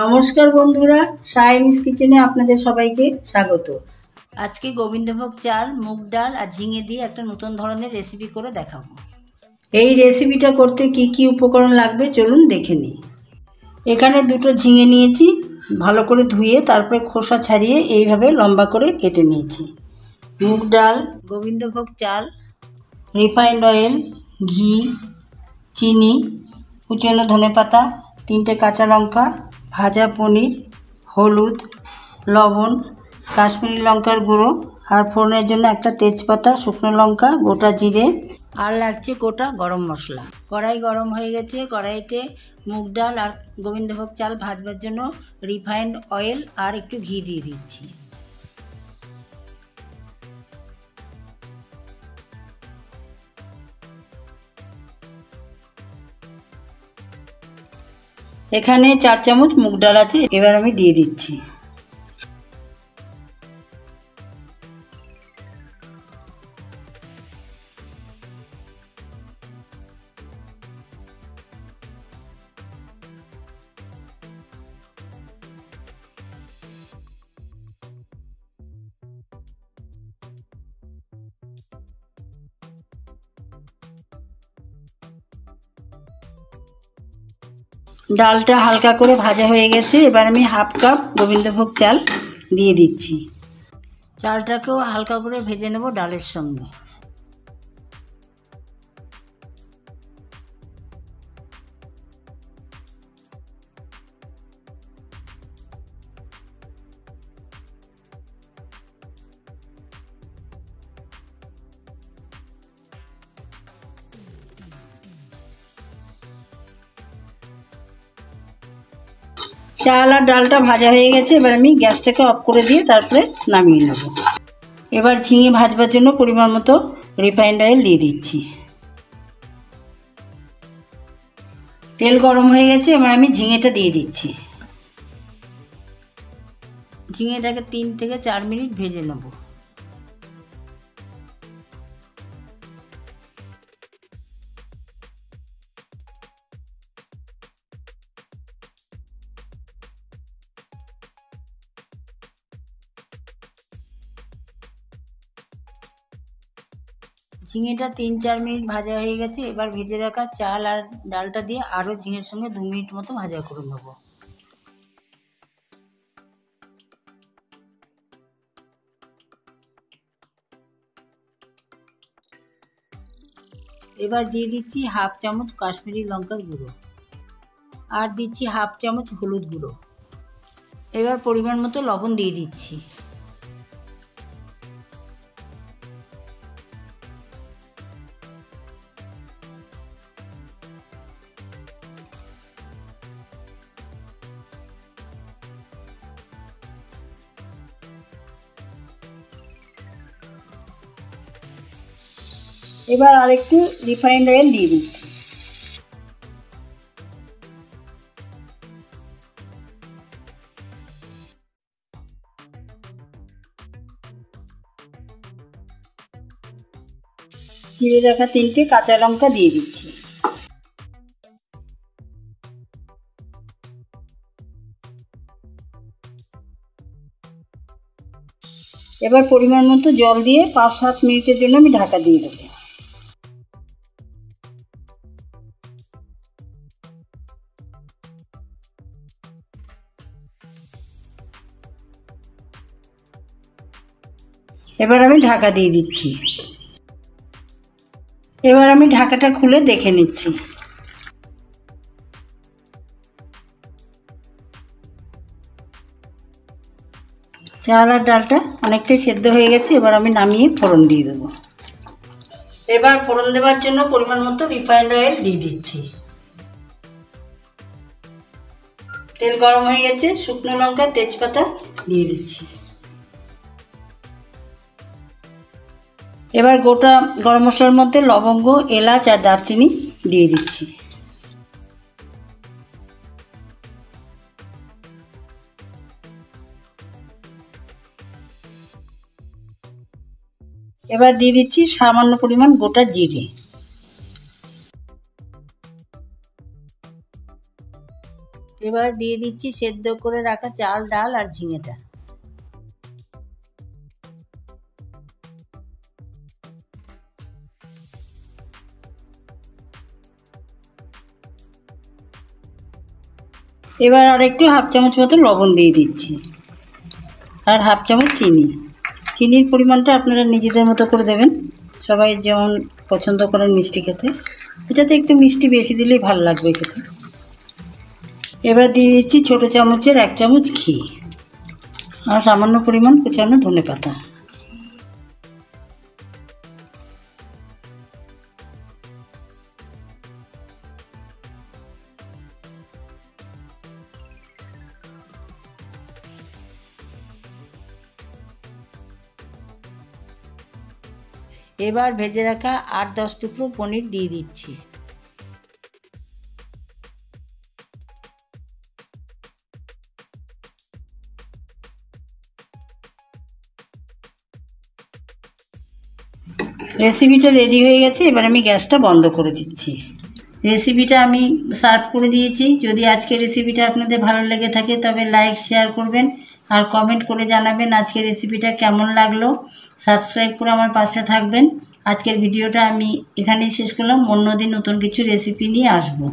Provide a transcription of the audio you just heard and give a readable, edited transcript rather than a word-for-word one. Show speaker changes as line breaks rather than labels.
নমস্কার বন্ধুরা, শাইনিজ কিচেনে আপনাদের সবাইকে স্বাগত। আজকে গোবিন্দভোগ চাল, মুগ ডাল আর ঝিঙে দিয়ে একটা নতুন ধরনের রেসিপি করে দেখাবো। এই রেসিপিটা করতে কি কি উপকরণ লাগবে চলুন দেখে নিই। এখানে দুটো ঝিঙে নিয়েছি, ভালো করে ধুয়ে তারপরে খোসা ছাড়িয়ে এইভাবে লম্বা করে কেটে নিয়েছি। মুগ ডাল, গোবিন্দভোগ চাল, রিফাইন্ড অয়েল, ঘি, চিনি, কুচনো ধনেপাতা, 3টে কাঁচা লঙ্কা, ভাজা পনির, হলুদ, লবণ, কাশ্মীরি লঙ্কার গুঁড়ো আর ফোড়নের জন্য একটা তেজপাতা, শুকনো লঙ্কা, গোটা জিরে আর লাগছে গোটা গরম মশলা। কড়াই গরম হয়ে গেছে, কড়াইতে মুগ ডাল আর গোবিন্দভোগ চাল ভাজবার জন্য রিফাইন্ড অয়েল আর একটু ঘি দিয়ে দিচ্ছি। এখানে 4 চামচ মুগ ডাল আছে, এবার আমি দিয়ে দিচ্ছি। ডালটা হালকা করে ভাজা হয়ে গেছে, এবার আমি হাফ কাপ গোবিন্দভোগ চাল দিয়ে দিচ্ছি। চালটাকেও হালকা করে ভেজে নেব ডালের সঙ্গে। চাল আর ডালটা ভাজা হয়ে গেছে, এবার আমি গ্যাসটাকে অফ করে দিয়ে তারপরে নামিয়ে নেব। এবার ঝিঙে ভাজবার জন্য পরিমাণ মতো রিফাইন্ড অয়েল দিয়ে দিচ্ছি। তেল গরম হয়ে গেছে, এবার আমি ঝিঙেটা দিয়ে দিচ্ছি। ঝিঙেটাকে 3 থেকে 4 মিনিট ভেজে নেব। ঝিঙেটা 3-4 মিনিট ভাজা হয়ে গেছে, এবার ভেজে রাখা চাল আর ডালটা দিয়ে আরও ঝিঙের সঙ্গে 2 মিনিট মতো ভাজা করে নেব। এবার দিয়ে দিচ্ছি হাফ চামচ কাশ্মীরি লঙ্কার গুঁড়ো আর দিচ্ছি হাফ চামচ হলুদ গুঁড়ো। এবার পরিমাণ মতো লবণ দিয়ে দিচ্ছি। এবার আরেকটু রিফাইন্ড অয়েল দিয়ে দিচ্ছি। চিড়ে রাখা 3টে কাঁচা লঙ্কা দিয়ে দিচ্ছি। এবার পরিমাণ মতো জল দিয়ে 5-7 মিনিটের জন্য আমি ঢাকা দিয়ে দেবো। এবার আমি ঢাকা দিয়ে দিচ্ছি। এবার আমি ঢাকাটা খুলে দেখে নিচ্ছি। চাল আর ডালটা অনেকটাই সেদ্ধ হয়ে গেছে, এবার আমি নামিয়ে ফোড়ন দিয়ে দেবো। এবার ফোড়ন দেওয়ার জন্য পরিমাণ মতো রিফাইন্ড অয়েল দিয়ে দিচ্ছি। তেল গরম হয়ে গেছে, শুকনো লঙ্কা, তেজপাতা দিয়ে দিচ্ছি। এবার গোটা গরম মশলার মধ্যে লবঙ্গ, এলাচ আর দারচিনি দিয়ে দিচ্ছি। এবার দিয়ে দিচ্ছি সামান্য পরিমাণ গোটা জিরে। এবার দিয়ে দিচ্ছি সেদ্ধ করে রাখা চাল, ডাল আর ঝিঙেটা। এবার আর একটু হাফ চামচ মতো লবণ দিয়ে দিচ্ছি, আর হাফ চামচ চিনি। চিনির পরিমাণটা আপনারা নিজেদের মতো করে দেবেন, সবাই যেমন পছন্দ করেন মিষ্টি খেতে। এটাতে একটু মিষ্টি বেশি দিলেই ভালো লাগবে খেতে। এবার দিয়ে দিচ্ছি ছোটো চামচের 1 চামচ ঘি আর সামান্য পরিমাণ কুচানো ধনেপাতা। এবার ভেজে রাখা 8-10 টুকরো পনির দিয়ে দিচ্ছি। রেসিপিটা রেডি হয়ে গেছে, এবার আমি গ্যাসটা বন্ধ করে দিচ্ছি। রেসিপিটা আমি সার্ভ করে দিয়েছি। যদি আজকের রেসিপিটা আপনাদের ভালো লেগে থাকে তবে লাইক শেয়ার করবেন আর কমেন্ট করে জানাবেন আজকের রেসিপিটা কেমন লাগলো। সাবস্ক্রাইব করে আমার পাশে থাকবেন। আজকের ভিডিওটা আমি এখানেই শেষ করলাম। অন্যদিন নতুন কিছু রেসিপি নিয়ে আসবো।